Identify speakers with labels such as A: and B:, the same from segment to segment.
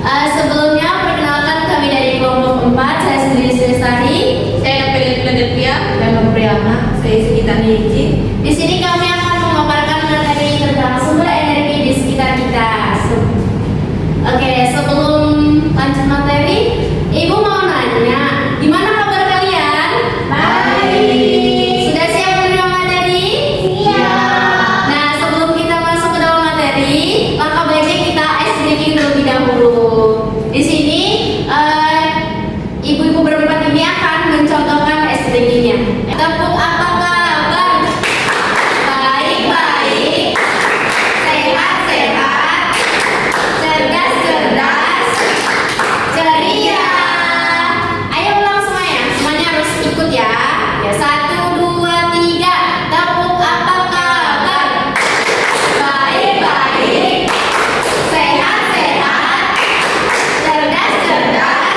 A: Sebelumnya perkenalkan kami dari kelompok 4. Saya sendiri Lestari,
B: Saya Philadelphia
A: dan Priyana.
B: saya Sekitar Niji.
A: Di sini kami akan memaparkan materi tentang sumber energi di sekitar kita. Oke, sebelum lanjut materi, Ibu mau nanya, gimana kabar kalian?
B: Baik.
A: Sudah siap menerima materi?
B: Siap.
A: Nah, sebelum kita masuk ke dalam materi, langkah baiknya kita ice breaking terlebih dahulu. Di sini, ibu-ibu berempat ini akan mencontohkan ice breakingnya. Tepuk apa kabar? Baik-baik, sehat-sehat, cerdas-cerdas, ceria. Ayo ulang semuanya harus ikut ya. Ya, 1, 2, 3. Tepuk apa kabar? Baik-baik, sehat-sehat, cerdas-cerdas,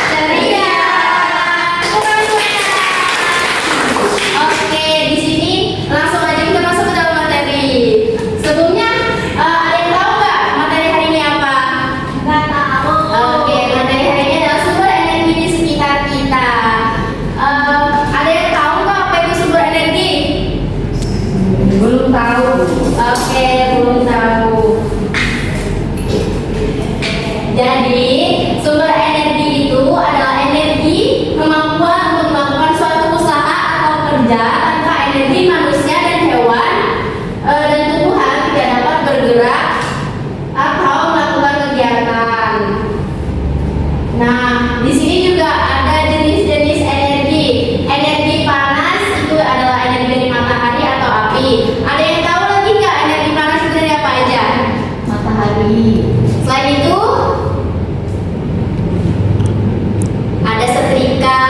A: ceria. Bukan semuanya. Oke, di sini langsung aja kita masuk ke dalam materi. Sebelumnya, ada yang tahu nggak materi hari ini apa?
B: Nggak tahu.
A: Oke, materi hari ini adalah sumber energi di sekitar kita. Ada yang tahu nggak apa itu sumber energi?
B: Belum tahu.
A: Oke, belum tahu. Jadi, sumber energi itu adalah energi kemampuan untuk melakukan suatu usaha atau kerja tanpa energi manusia dan hewan dan tumbuhan tidak dapat bergerak atau melakukan kegiatan. Nah, di sini juga ada jenis-jenis energi. Energi panas itu adalah energi dari matahari atau api. Ada yang tahu lagi nggak energi panas itu dari apa aja?
B: Matahari.
A: Selain itu, ada setrika,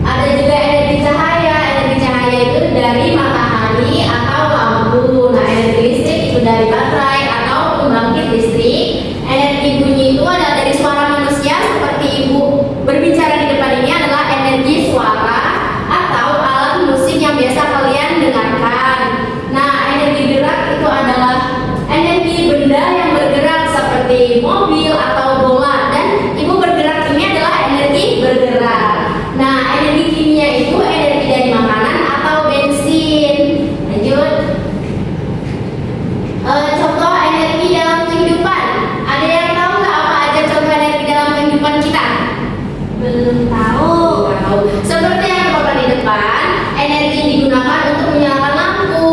A: ada juga energi cahaya. Energi cahaya itu dari matahari atau lampu. Nah, energi listrik itu dari baterai atau pembangkit listrik. Energi bunyi itu adalah dari suara manusia, seperti ibu berbicara di depan ini adalah energi suara atau alat musik yang biasa kalian dengarkan. Nah, energi gerak itu adalah energi benda yang bergerak seperti mobil atau bola, dan ibu bergerak ini adalah energi bergerak. Nah, energi kimia itu energi dari makanan atau bensin. Lanjut. Contoh energi dalam kehidupan. Ada yang tahu nggak apa aja contoh energi dalam kehidupan kita?
B: Belum tahu.
A: Tahu. Seperti yang terpampang di depan, energi yang digunakan untuk menyalakan lampu,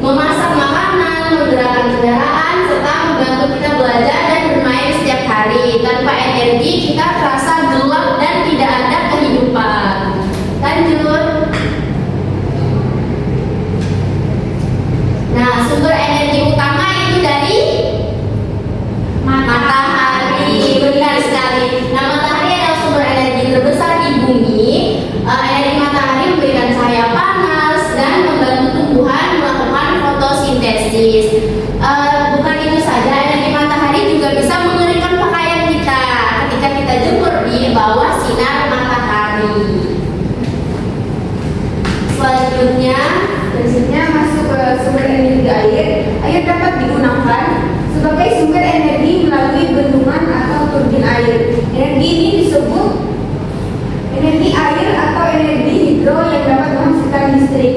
A: memasak makanan, menggerakkan kendaraan, serta membantu kita belajar dan bermain setiap hari. Tanpa energi kita terasa gelap dan tidak ada kehidupan. Lanjut. Nah, sumber energi utama itu dari matahari. Benar sekali. Nah, matahari adalah sumber energi terbesar di bumi. Energi matahari memberikan cahaya panas dan membantu tumbuhan melakukan fotosintesis. Bukan itu saja, energi matahari juga bisa mengeringkan pakaian kita ketika kita jemur di bawah sinar matahari.
C: Selanjutnya masuk ke sumber energi air. Air dapat digunakan sebagai sumber energi melalui bendungan atau turbin air. Energi ini disebut energi air atau energi hidro yang dapat menghasilkan listrik.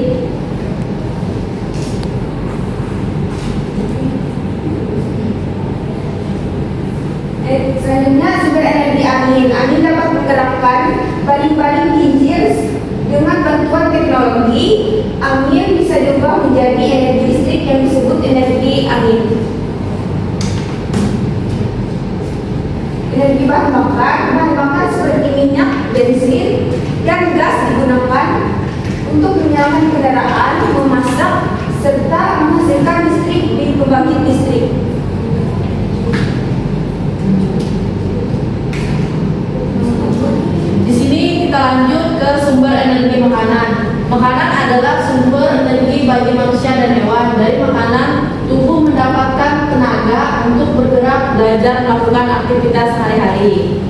C: Selanjutnya sumber energi angin. Angin dapat menggerakkan baling-baling kincir dengan bantuan teknologi. Angin bisa diubah menjadi energi listrik yang disebut energi angin. Energi bahan bakar seperti minyak, bensin, dan gas digunakan untuk menyalakan kendaraan, memasak, serta menghasilkan listrik di pembangkit listrik.
B: Di sini kita lanjut ke sumber energi makanan. Makanan adalah sumber energi bagi manusia dan hewan. Dari makanan, tubuh mendapatkan tenaga untuk bergerak, belajar, melakukan aktivitas sehari-hari.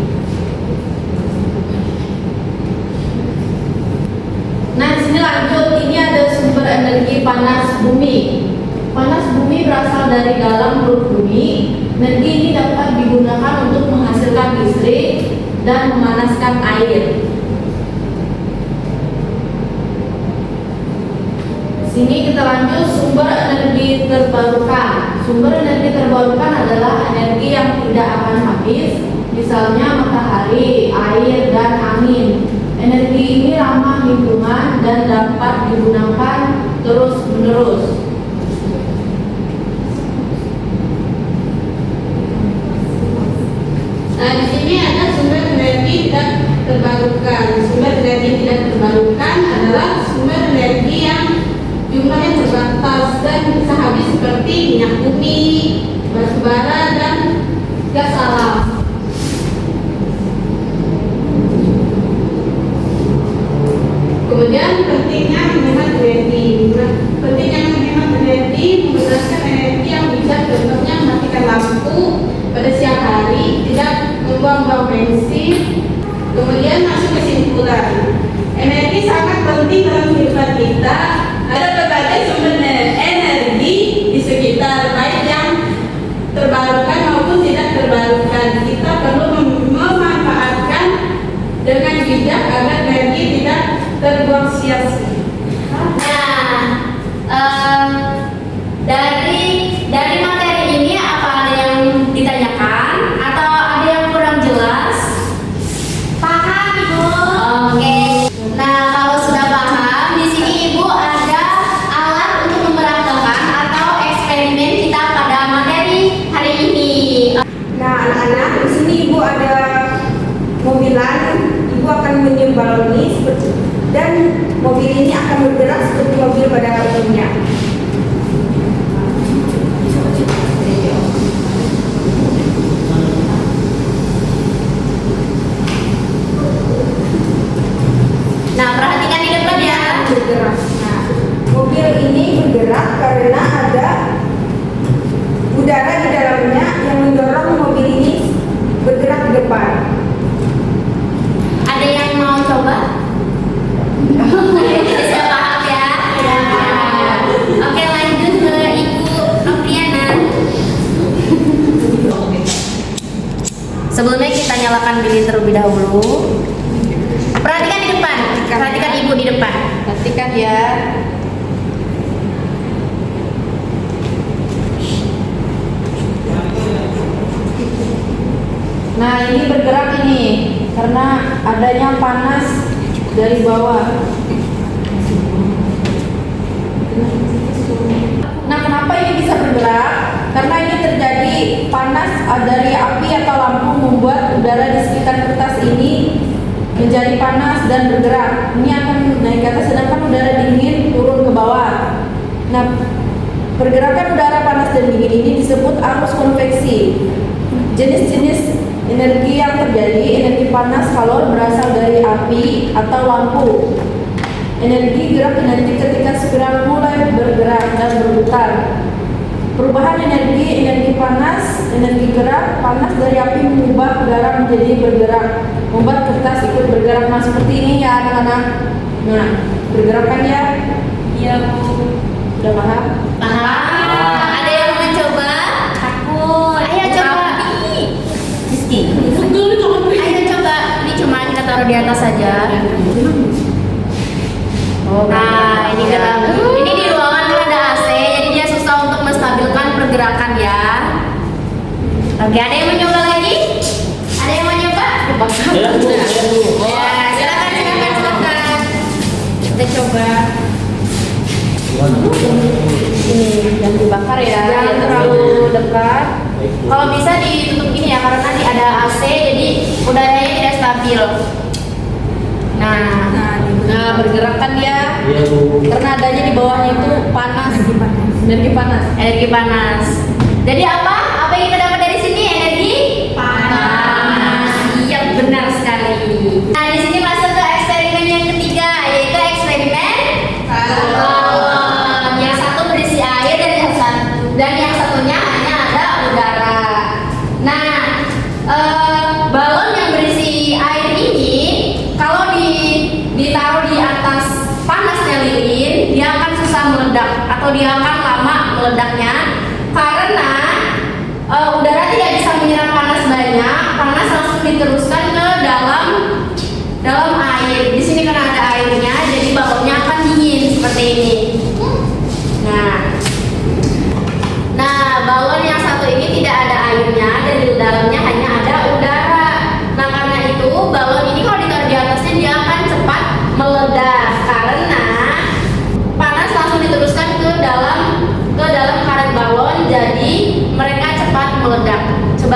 B: Nah, di sini lanjut. Ini ada sumber energi panas bumi. Panas bumi berasal dari dalam perut bumi. Energi ini dapat digunakan untuk menghasilkan listrik dan memanaskan air. Sini kita lanjut sumber energi terbarukan. Sumber energi terbarukan adalah energi yang tidak akan habis, misalnya matahari, air, dan angin. Energi ini ramah lingkungan dan dapat digunakan terus-menerus.
D: Nah, di sini ada sumber energi tidak terbarukan. Sumber energi tidak terbarukan adalah sumber energi yang jumlahnya terbatas dan bisa habis seperti minyak bumi, batu bara, dan gas alam. Kemudian pentingnya menghemat energi. Pentingnya menghemat energi menggunakan energi yang bisa, contohnya mematikan lampu pada siang hari, tidak membuang-buang bensin. Kemudian masuk kesimpulan, energi sangat penting dalam kehidupan kita. Ada berbagai sumber energi di sekitar, baik yang terbarukan maupun tidak terbarukan. Kita perlu memanfaatkan dengan bijak agar energi tidak terbuang sia-sia.
A: Dari materi ini apa ada yang ditanyakan atau ada yang kurang jelas? Paham Ibu? Oke. Nah, kalau sudah paham, di sini Ibu ada alat untuk memeragakan atau eksperimen kita pada materi hari ini.
C: Nah, anak-anak, di sini Ibu ada mobilan. Ibu akan meniup balon ini dan mobil ini akan bergerak seperti mobil pada umumnya.
A: Nah, perhatikan di depan ya.
C: Bergerak. Nah, mobil ini bergerak karena ada udara di dalamnya yang mendorong mobil ini bergerak ke depan.
A: Ada yang mau coba? Jadi sudah paham ya? Ya. Oke, lanjut ke Ibu Noviana. Sebelumnya kita nyalakan lilin terlebih dahulu. Perhatikan di depan. Perhatikan Ibu di depan.
B: Perhatikan ya. Nah, ini bergerak ini karena adanya panas dari bawah. Nah, kenapa ini bisa bergerak? Karena ini terjadi panas dari api atau lampu membuat udara di sekitar kertas ini menjadi panas dan bergerak. Ini akan naik ke atas, sedangkan udara dingin turun ke bawah. Nah, pergerakan udara panas dan dingin ini disebut arus konveksi. Jenis-jenis energi yang terjadi, energi panas kalor berasal dari api atau lampu. Energi gerak energi ketika spiral mulai bergerak dan berputar. Perubahan energi panas, energi gerak, panas dari api mengubah udara menjadi bergerak, membuat kertas ikut bergerak. Nah, seperti ini ya anak-anak. Nah, bergerak kan ya? Iya Bu. Udah paham?
A: Paham? Ada yang mau mencoba? Takut. Ayo coba. Rizky. Ayo coba. Ini cuma kita taruh di atas saja. Nah, ini kan ini di ruangan kan ada AC, jadi dia susah untuk menstabilkan pergerakan ya. Oke, ada yang mau nyoba lagi? Ada yang mau nyoba? Ya, silakan. Kita coba.
B: Ini jangan dibakar ya.
A: Jangan terlalu dekat. Kalau bisa ditutup gini ya, karena nanti ada AC, jadi udaranya tidak stabil.
B: Nah, bergerak kan dia?
E: Iya Bu.
B: Karena adanya di bawahnya itu panas. Energi panas.
A: Energi panas. Jadi apa? Apa yang kita dapat dari sini? Energi panas. Iya, benar sekali. Nah, di sini masuk ke eksperimen yang ketiga, yaitu eksperimen balon. Yang satu berisi air dan yang satunya hanya ada udara. Nah, balon yang berisi air ini kalau ditaruh di atas panasnya lilin, dia akan susah meledak atau dia akan lama meledaknya karena udara tidak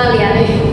A: sebal ya.